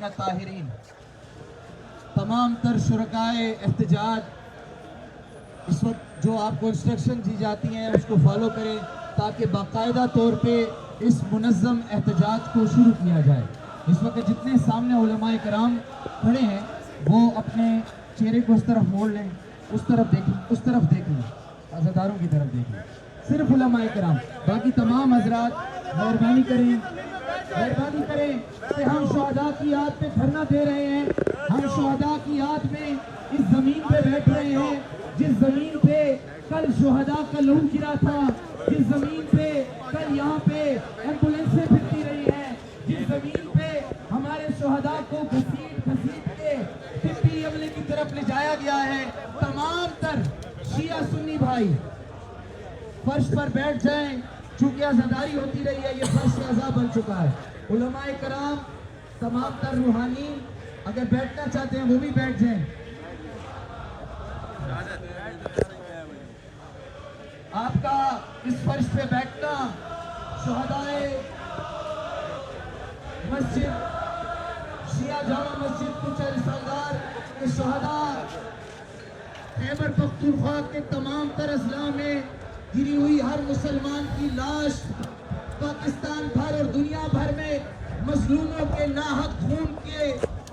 الطاہرین۔ تمام تر شرکائے احتجاج اس وقت جو آپ کو انسٹرکشن دی جاتی ہیں اس کو فالو کریں تاکہ باقاعدہ طور پہ اس منظم احتجاج کو شروع کیا جائے۔ اس وقت جتنے سامنے علماء کرام کھڑے ہیں وہ اپنے چہرے کو اس طرف موڑ لیں، اس طرف دیکھیں، عزاداروں کی طرف دیکھیں، صرف علماء کرام، باقی تمام حضرات مہربانی کریں کہ ہم شہداء کی یاد پہ دھرنا دے رہے ہیں، ہم شہداء کی یاد میں اس زمین پہ بیٹھ رہے ہیں جس زمین پہ کل شہداء کا لہو گرا تھا، جس زمین پہ کل یہاں پہ ایمبولینسیں پھرتی رہی ہیں، جس زمین پہ ہمارے شہداء کو گھسیٹ کے طبی عملے کی طرف لے جایا گیا ہے۔ تمام تر شیعہ سنی بھائی فرش پر بیٹھ جائیں، چونکہ عزاداری ہوتی رہی ہے، یہ فرش عزا بن چکا ہے۔ علماء کرام، تمام تر روحانی اگر بیٹھنا چاہتے ہیں وہ بھی بیٹھ جائیں۔ آپ کا اس فرش پہ بیٹھنا شہدائے مسجد شیعہ جامع مسجد کچھ سالار کے شہداء خیبر پختونخوا کے تمام تر اضلاع میں گری ہوئی ہر مسلمان کی لاش پاکستان بھر اور دنیا بھر میں مظلوموں کے ناحق خون کے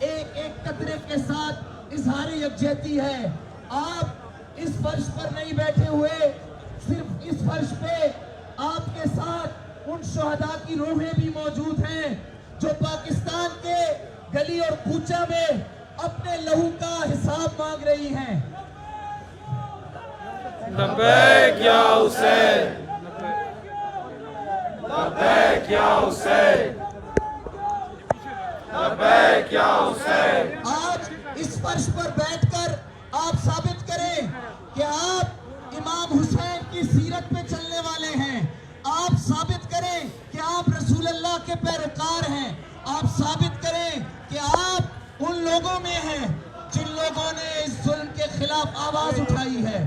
ایک ایک قطرے کے ساتھ اظہار یکجہتی ہے۔ آپ اس فرش پر نہیں بیٹھے ہوئے، صرف اس فرش پہ آپ کے ساتھ ان شہداء کی روحیں بھی موجود ہیں جو پاکستان کے گلی اور کوچہ میں اپنے لہو کا حساب مانگ رہی ہیں۔ لبیک یا حسین، لبیک یا حسین، لبیک یا حسین۔ آج اس فرش پر بیٹھ کر آپ ثابت کریں کہ آپ امام حسین کی سیرت پہ چلنے والے ہیں، آپ ثابت کریں کہ آپ رسول اللہ کے پیروکار ہیں، آپ ثابت کریں کہ آپ ان لوگوں میں ہیں جن لوگوں نے اس ظلم کے خلاف آواز اٹھائی ہے۔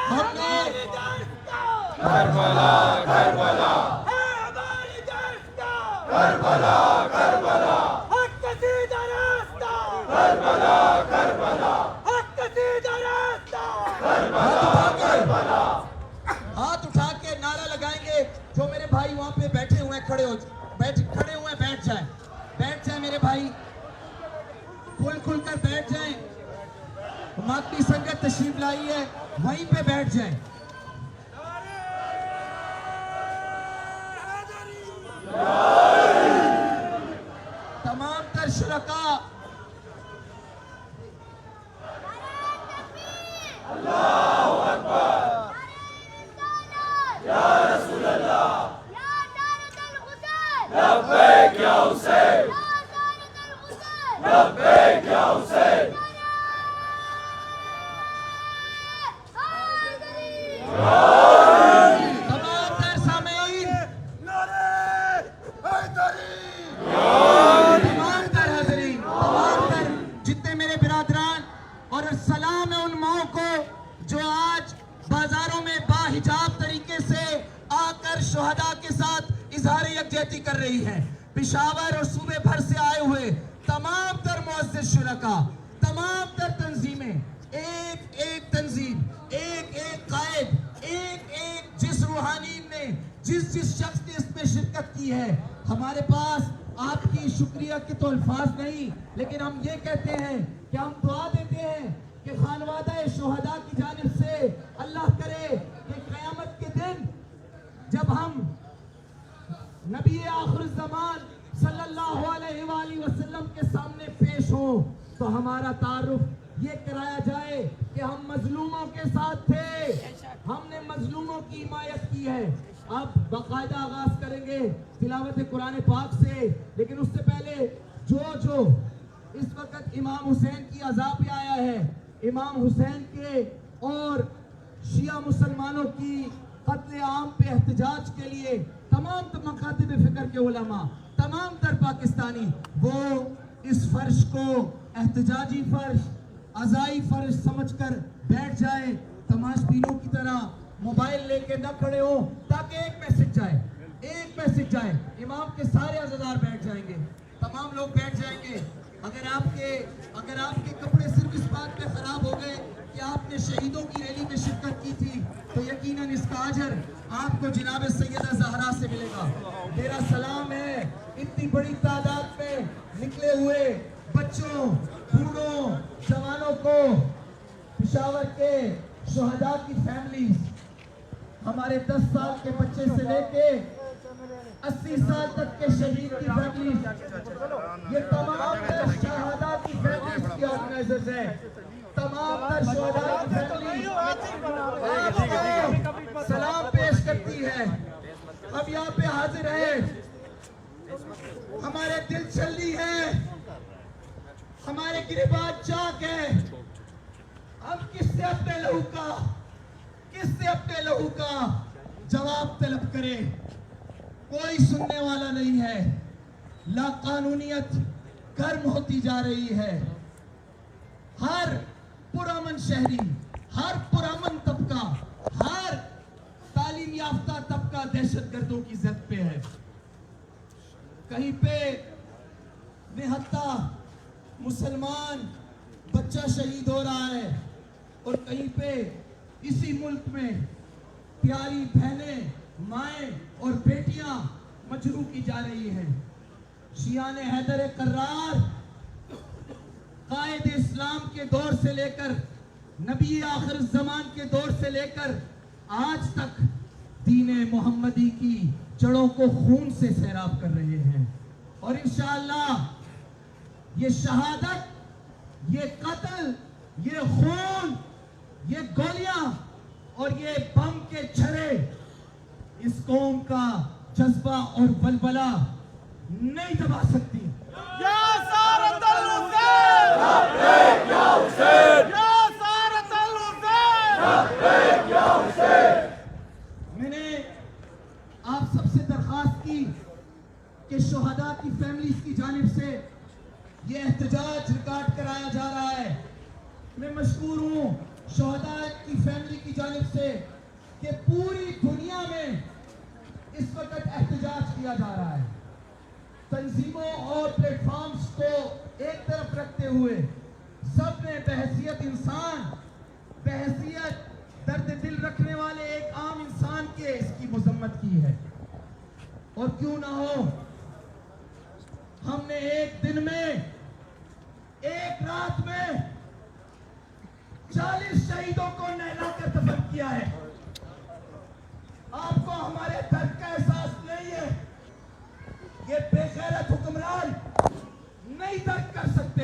ہم نے کربلا کربلا کربلا کربلا کربلا کربلا ہاتھ اٹھا کے نعرہ لگائیں گے۔ جو میرے بھائی وہاں پہ بیٹھے ہوئے ہیں بیٹھ جائیں میرے بھائی، کھل کر بیٹھ جائیں۔ ماتی سنگت تشریف لائی ہے، وہیں پہ بیٹھ جائیں۔ تمام تر شرکاء لبیک یا حسین، لبیک یا حسین۔ تمام تر سامعین، تمام تر حاضرین، تمام تر جتنے میرے برادران، اور السلام ہے ان ماؤں کو جو آج بازاروں میں باحجاب طریقے سے آ کر شہداء کے ساتھ اظہار یکجہتی کر رہی ہیں۔ پشاور اور صوبے بھر سے آئے ہوئے تمام تر معزز شرکاء، تمام تر تنظیمیں، ایک ایک تنظیم، ایک ایک قائد، ایک ایک جس روحانی نے جس شخص نے اس میں شرکت کی ہے، ہمارے پاس آپ کی شکریہ کے تو الفاظ نہیں، لیکن ہم یہ کہتے ہیں کہ ہم دعا دیتے ہیں کہ خانوادہ شہداء کی جانب سے اللہ کرے کہ قیامت کے دن جب ہم نبی آخر الزمان صلی اللہ علیہ وآلہ وسلم کے سامنے پیش ہوں تو ہمارا تعارف یہ کرایا جائے کہ ہم مظلوموں کے ساتھ تھے، ہم نے مظلوموں کی حمایت کی ہے۔ اب باقاعدہ آغاز کریں گے تلاوت قرآن پاک سے، لیکن اس سے پہلے جو اس وقت امام حسین کی عزا پہ آیا ہے، امام حسین کے اور شیعہ مسلمانوں کی قتل عام پہ احتجاج کے لیے تمام مکاتب فکر کے علماء، تمام تر پاکستانی وہ اس فرش کو احتجاجی فرش، عزائی فرش سمجھ کر بیٹھ جائیں، تماش بینوں کی طرح موبائل لے کے نہ کھڑے ہو، تاکہ ایک میسج جائے۔ امام کے سارے عزادار بیٹھ جائیں گے، تمام لوگ بیٹھ جائیں گے۔ اگر آپ کے کپڑے صرف اس بات پہ خراب ہو گئے کہ آپ نے شہیدوں کی ریلی میں شرکت کی تھی تو یقیناً اس کا اجر آپ کو جناب سیدہ زہرا سے ملے گا. میرا سلام ہے اتنی بڑی تعداد میں نکلے ہوئے بچوں، بوڑھوں، جوانوں کو، پشاور کے شہداء کی فیملیز، ہمارے 10 سال کے بچے سے لے کے 80 سال تک کے شہید کی فیملیز، یہ تمام تر شہداء کی فیملیز کی آرگنائزرز ہیں. تمام تر شہداء کی فیملیز آپ کو سلام پیش کرتی ہے. اب یہاں پہ حاضر ہیں، ہمارے دل چھلنی ہے، ہمارے گریبان چاک ہے. ہم کس سے اپنے لہو کا جواب طلب کریں؟ کوئی سننے والا نہیں ہے. لا قانونیت گرم ہوتی جا رہی ہے. ہر پرامن شہری، ہر پرامن طبقہ، ہر تعلیم یافتہ طبقہ دہشت گردوں کی زد پہ ہے. کہیں پہ نہتا مسلمان بچہ شہید ہو رہا ہے اور کہیں پہ اسی ملک میں پیاری بہنیں، مائیں اور بیٹیاں مجروح کی جا رہی ہیں. شیعان حیدر کرار قائد اسلام کے دور سے لے کر نبی آخر الزمان کے دور سے لے کر آج تک دین محمدی کی جڑوں کو خون سے سیراب کر رہے ہیں. اور انشاءاللہ یہ شہادت، یہ قتل، یہ خون، یہ گولیاں اور یہ بم کے چھرے اس قوم کا جذبہ اور بلبلہ نہیں دبا سکتی. یا سارت الحسین! لبیک یا حسین! یا سارت الحسین! لبیک یا حسین! میں نے آپ سب سے درخواست کی کہ شہداء کی فیملیز کی جانب سے یہ احتجاج ریکارڈ کرایا جا رہا ہے. میں مشکور ہوں شہداء کی فیملی کی جانب سے کہ پوری دنیا میں اس وقت احتجاج کیا جا رہا ہے. تنظیموں اور پلیٹ فارمز کو ایک طرف رکھتے ہوئے سب نے بحیثیت انسان، بحیثیت درد دل رکھنے والے ایک عام انسان کے اس کی مذمت کی ہے. اور کیوں نہ ہو، ہم نے ایک دن میں، ایک رات میں 40 شہیدوں کو نہلا کر دفن کیا ہے. آپ کو ہمارے درد کا احساس نہیں ہے؟ یہ بے غیرت حکمران نہیں درد کر سکتے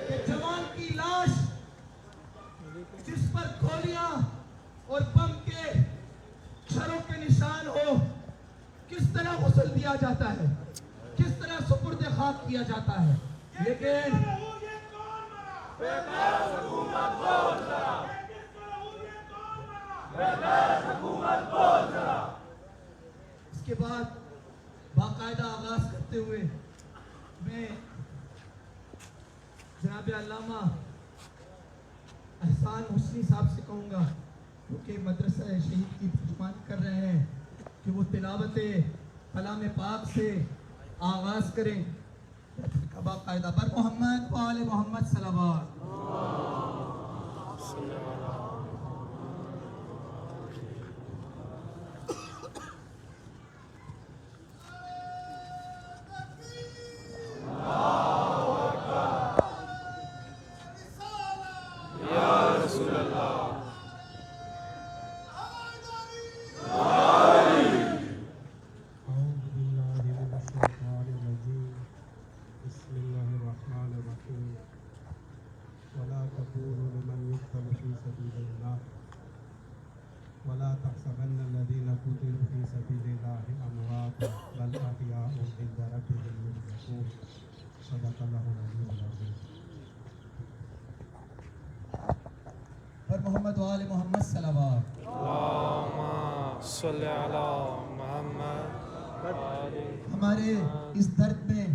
کہ جوان کی لاش جس پر گولیاں اور بم کے چھروں کے نشان ہو کس طرح غسل دیا جاتا ہے، کس طرح سپرد خاک کیا جاتا ہے. لیکن اس کے بعد باقاعدہ آغاز کرتے ہوئے میں جناب علامہ احسان حسنی صاحب سے کہوں گا، کیونکہ مدرسہ شہید کی ترجمان کر رہے ہیں، کہ وہ تلاوت کلام پاک سے آغاز کریں. باقاعدہ پر محمد و آل محمد صلوات. ولا تحسبن الذين قتلوا في سبيل الله امواتا بل احياء عند ربهم يرزقون صدق الله العلي العظيم. پر محمد و آل محمد صلوات. اللہم صلی علی محمد. ہمارے اس درد میں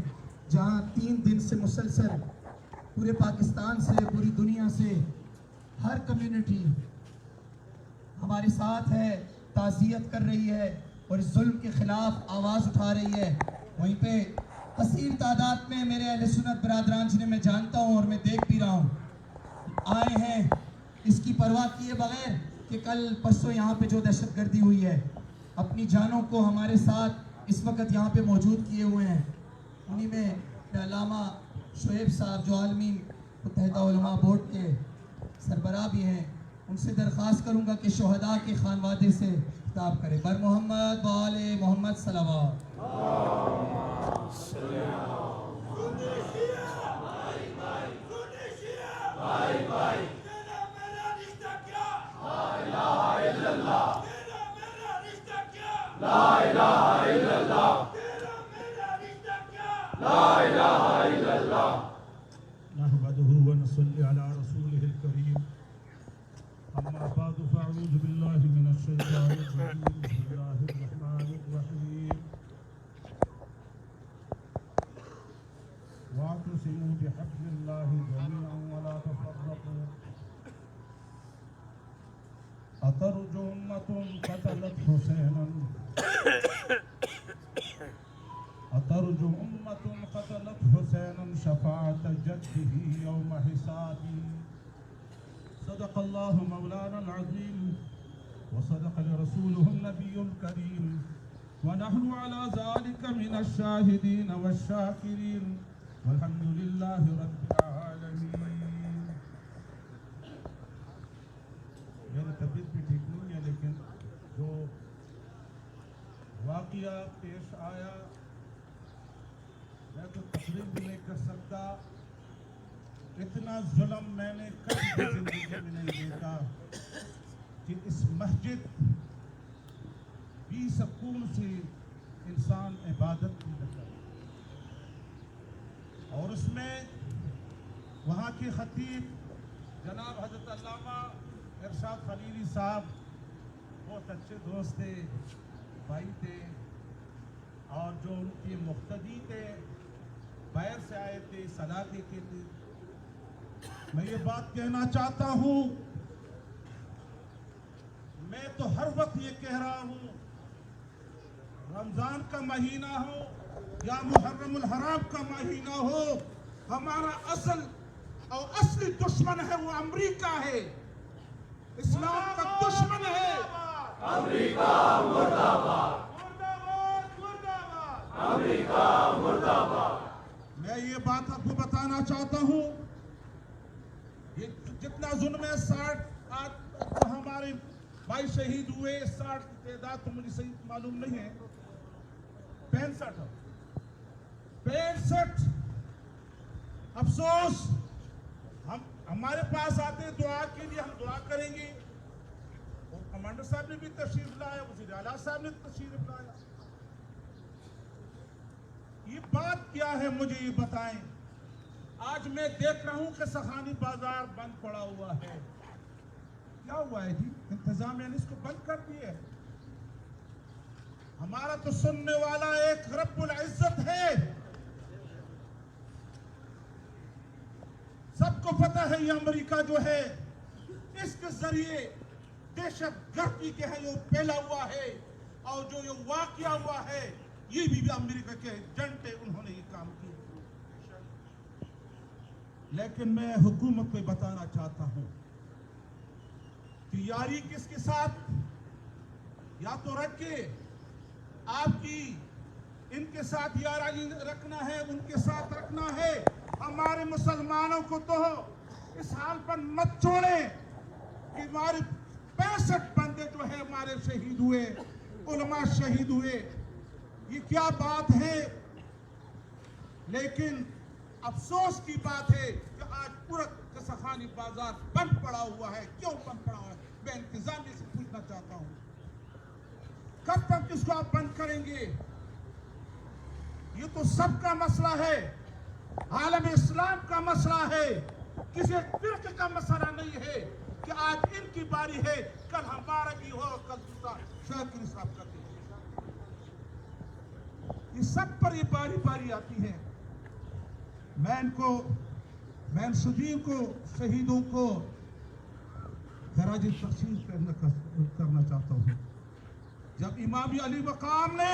جہاں 3 دن سے مسلسل پورے پاکستان سے، پوری دنیا سے ہر کمیونٹی ہمارے ساتھ ہے، تعزیت کر رہی ہے اور اس ظلم کے خلاف آواز اٹھا رہی ہے، وہیں پہ کثیر تعداد میں میرے اہل سنت برادران جنہیں میں جانتا ہوں اور میں دیکھ بھی رہا ہوں آئے ہیں اس کی پرواہ کیے بغیر کہ کل پرسوں یہاں پہ جو دہشت گردی ہوئی ہے اپنی جانوں کو ہمارے ساتھ اس وقت یہاں پہ موجود کیے ہوئے ہیں. انہی میں علامہ شعیب صاحب جو عالمین متحدہ علماء بورڈ کے سربراہ بھی ہیں, ان سے درخواست کروں گا کہ شہداء کے خانوادے سے خطاب کرے. بر محمد و آل محمد صلوات. نحمده ونصلي على رسوله الكريم أما بعد فأعوذ بالله من الشيطان الرجيم بسم الله الرحمن الرحيم واعتصموا بحبل الله جميعا ولا تفرقوا أترجو أمة قتلت حسينا أترجو أمة قتلت حسينا شفاعة جده يوم حسابي. صدق الله مولانا العظيم وصدق لرسوله النبي الكريم ونحن على ذلك من الشاهدين والشاكرين والحمد لله رب العالمين. میری طبیعت بھی ٹھیک نہیں ہے لیکن جو واقعہ پیش آیا میں تو تقریر بھی نہیں کر سکتا. اتنا ظلم میں نے کبھی زندگی میں نہیں دیکھا کہ اس مسجد بھی سکون سے انسان عبادت بھی کرتا ہے اور اس میں وہاں کے خطیب جناب حضرت علامہ ارشاد خلیلی صاحب بہت اچھے دوست تھے, بھائی تھے, اور جو ان کے مقتدی تھے باہر سے آئے تھے, صلاح کے تھے. میں یہ بات کہنا چاہتا ہوں, میں تو ہر وقت یہ کہہ رہا ہوں رمضان کا مہینہ ہو یا محرم الحرام کا مہینہ ہو, ہمارا اصل اور اصلی دشمن ہے وہ امریکہ ہے, اسلام کا دشمن ہے امریکہ مرد آباد. امریکہ مرد آباد. میں یہ بات آپ کو بتانا چاہتا ہوں, یہ جتنا ظلم ہے 60 ہمارے بھائی شہید ہوئے, 60 کی تعداد تو مجھے صحیح معلوم نہیں ہے, 65 افسوس. ہم ہمارے پاس آتے ہیں دعا کے لیے, ہم دعا کریں گے, اور کمانڈر صاحب نے بھی تشریف لایا, وزیر اعلیٰ صاحب نے تشریف لایا. یہ بات کیا ہے مجھے یہ بتائیں. آج میں دیکھ رہا ہوں کہ سخانی بازار بند پڑا ہوا ہے. کیا ہوا ہے جی؟ انتظامیہ نے اس کو بند کر دیا ہے. ہمارا تو سننے والا ایک رب العزت ہے, سب کو پتہ ہے یہ امریکہ جو ہے اس کے ذریعے دہشت گردی کے ہے جو پھیلا ہوا ہے, اور جو یہ واقعہ ہوا ہے یہ بھی امریکہ کے ایجنٹ ہے, انہوں نے یہ کام کیا. لیکن میں حکومت کو بتانا چاہتا ہوں کہ یاری کس کے ساتھ, یا تو رکھے آپ کی ان کے ساتھ یاری رکھنا ہے, ان کے ساتھ رکھنا ہے. ہمارے مسلمانوں کو تو اس حال پر مت چھوڑیں کہ ہمارے 65 بندے جو ہے ہمارے شہید ہوئے, علماء شہید ہوئے. یہ کیا بات ہے, لیکن افسوس کی بات ہے کہ آج پورا سخانی بازار بند پڑا ہوا ہے. کیوں بند پڑا ہوا ہے؟ میں انتظامیہ سے پوچھنا چاہتا ہوں کب تک اس کو آپ بند کریں گے؟ یہ تو سب کا مسئلہ ہے, عالم اسلام کا مسئلہ ہے, کسی فرقے کا مسئلہ نہیں ہے کہ آج ان کی باری ہے, کل ہمارا بھی ہو, کل دوسرا شاکر صاحب کا بھی. یہ سب پر یہ باری باری آتی ہے. میں ان شہیدوں کو شہیدوں کو خراج تحسین کرنا چاہتا ہوں. جب امام علی مقام نے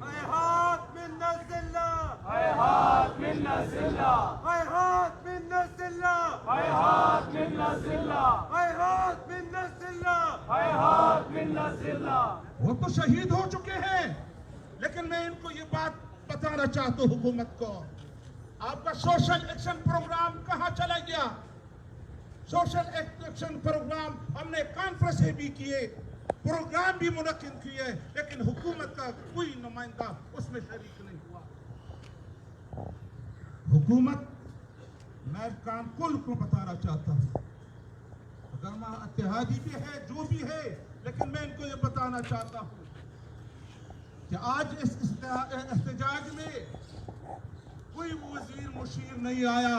هيهات منا الذلة هيهات منا الذلة هيهات منا الذلة هيهات منا الذلة هيهات منا الذلة هيهات منا الذلة وہ تو شہید ہو چکے ہیں، لیکن میں ان کو یہ بات بتانا چاہتا ہوں حکومت کو، آپ کا سوشل ایکشن پروگرام کہاں چلا گیا؟ سوشل ایکشن پروگرام ہم نے کانفرنسیں بھی کیے، پروگرام بھی منعقد کیے، لیکن حکومت کا کوئی نمائندہ اس میں شریک نہیں ہوا۔ حکومت، میں کام کل کو بتانا چاہتا ہوں، اگر میں اتحادی بھی ہے جو بھی ہے، لیکن میں ان کو یہ بتانا چاہتا ہوں کہ آج اس احتجاج میں کوئی وزیر مشیر نہیں آیا،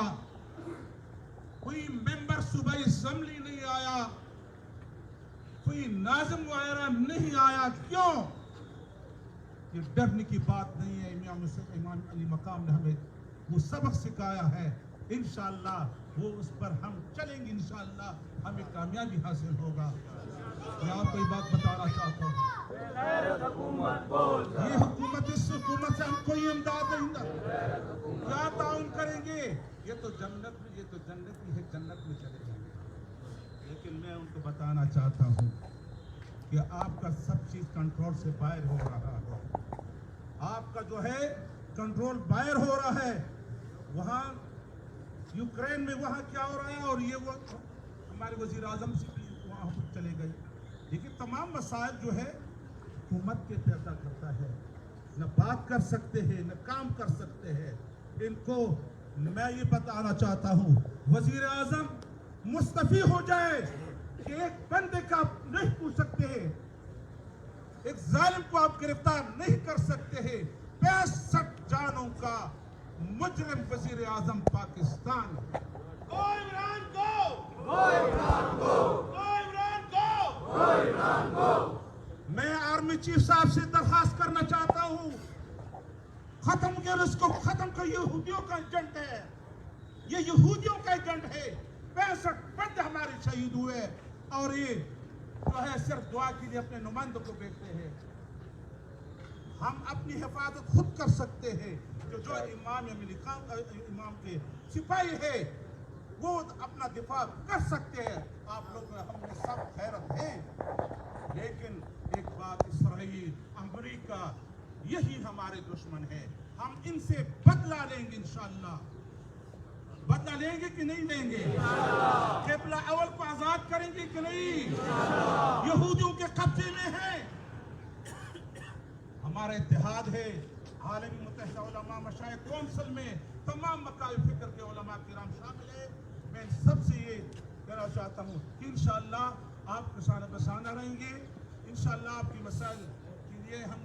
کوئی ممبر صوبائی اسمبلی نہیں آیا، کوئی ناظم وغیرہ نہیں آیا۔ کیوں؟ یہ ڈرنے کی بات نہیں ہے، امام علی مقام نے ہمیں وہ سبق سکھایا ہے، انشاءاللہ وہ اس پر ہم چلیں گے، انشاءاللہ ہمیں کامیابی حاصل ہوگا۔ میں آپ کو یہ بات بتانا چاہتا ہوں، یہ حکومت، اس حکومت سے ہم کوئی امداد نہیں دیں، کیا تعاون کریں گے؟ یہ تو جنت میں، یہ تو جنت میں ہے، جنت میں چلے جائیں گے۔ لیکن میں ان کو بتانا چاہتا ہوں کہ آپ کا سب چیز کنٹرول سے باہر ہو رہا ہے، آپ کا جو ہے کنٹرول باہر ہو رہا ہے۔ وہاں یوکرین میں وہاں کیا ہو رہا ہے، اور یہ وہ ہمارے وزیر اعظم سے بھی وہاں چلے گئے۔ لیکن تمام مسائل جو ہے حکومت کے پیدا کرتا ہے، نہ بات کر سکتے ہیں نہ کام کر سکتے ہیں۔ ان کو میں یہ بتانا چاہتا ہوں، وزیر اعظم مستعفی ہو جائے کہ ایک بندے کا آپ نہیں پوچھ سکتے ہیں، ایک ظالم کو آپ گرفتار نہیں کر سکتے ہیں۔ 65 جانوں کا مجرم وزیر اعظم Pakistan. Go Iran go! Go Iran go! Go Iran go! Go Iran go! میں آرمی چیف صاحب سے درخواست کرنا چاہتا ہوں، ختم کر اس کو، ختم کر، یہودیوں کا ایجنٹ ہے، یہ یہودیوں کا ایجنٹ ہے۔ 65 بندے ہمارے شہید ہوئے، اور یہ جو ہے صرف دعا کے لیے اپنے نمائندوں کو بھیجتے ہیں۔ ہم اپنی حفاظت خود کر سکتے ہیں، جو امام کے سپاہی ہے وہ اپنا دفاع کر سکتے ہیں۔ آپ لوگ ہم نے سب خیرت ہیں، لیکن ایک بات، اسرائیل، امریکہ، یہی ہمارے دشمن ہے۔ ہم ان سے بدلہ لیں گے انشاءاللہ۔ بدلہ لیں گے کہ نہیں لیں گے؟ قبلہ اول کو آزاد کریں گے کہ نہیں؟ یہودیوں کے قبضے میں ہے۔ ہمارا اتحاد ہے، عالمی متحدہ علماء مشائخ کونسل میں تمام مکاتب فکر کے علماء کرام شامل ہیں۔ میں سب سے یہ کہنا چاہتا ہوں کہ انشاءاللہ آپ کسانہ بسانہ رہیں گے، انشاءاللہ آپ کی مسائل کے لیے ہم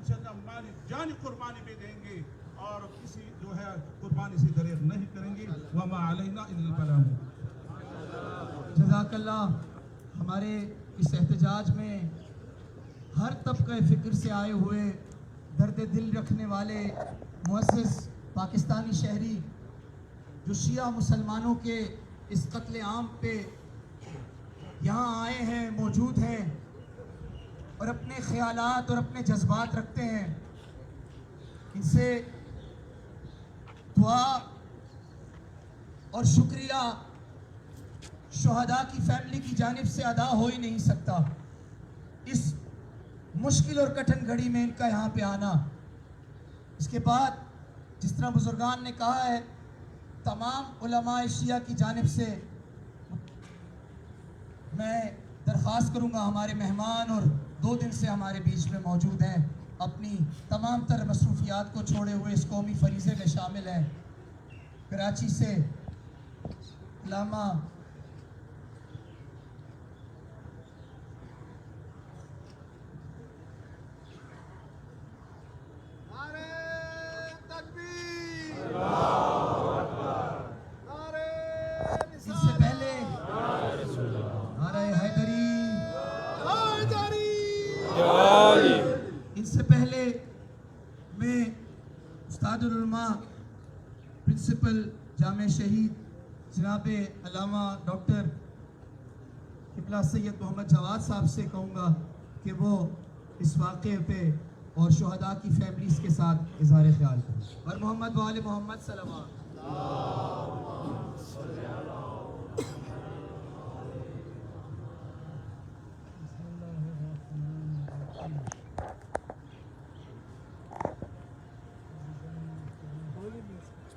مالی جانی قربانی بھی دیں گے، اور کسی جو ہے قربانی سے دریغ نہیں کریں گے۔ وما علینا الا البلاغ۔ جزاک اللہ۔ ہمارے اس احتجاج میں ہر طبقہ فکر سے آئے ہوئے، درد دل رکھنے والے معزز پاکستانی شہری جو شیعہ مسلمانوں کے اس قتل عام پہ یہاں آئے ہیں، موجود ہیں، اور اپنے خیالات اور اپنے جذبات رکھتے ہیں، ان سے دعا اور شکریہ شہداء کی فیملی کی جانب سے ادا ہو ہی نہیں سکتا۔ اس مشکل اور کٹھن گھڑی میں ان کا یہاں پہ آنا، اس کے بعد جس طرح بزرگان نے کہا ہے، تمام علماء شیعہ کی جانب سے میں درخواست کروں گا، ہمارے مہمان اور 2 دن سے ہمارے بیچ میں موجود ہیں، اپنی تمام تر مصروفیات کو چھوڑے ہوئے اس قومی فریضے میں شامل ہیں۔ کراچی سے علامہ ان سے پہلے میں استاد العلماء پرنسپل جامع شہید جناب علامہ ڈاکٹر قبلہ سید محمد جواد صاحب سے کہوں گا کہ وہ اس واقعے پہ اور شہداء کی فیملیز کے ساتھ اظہار خیال کریں. اور محمد و آل محمد صلوات.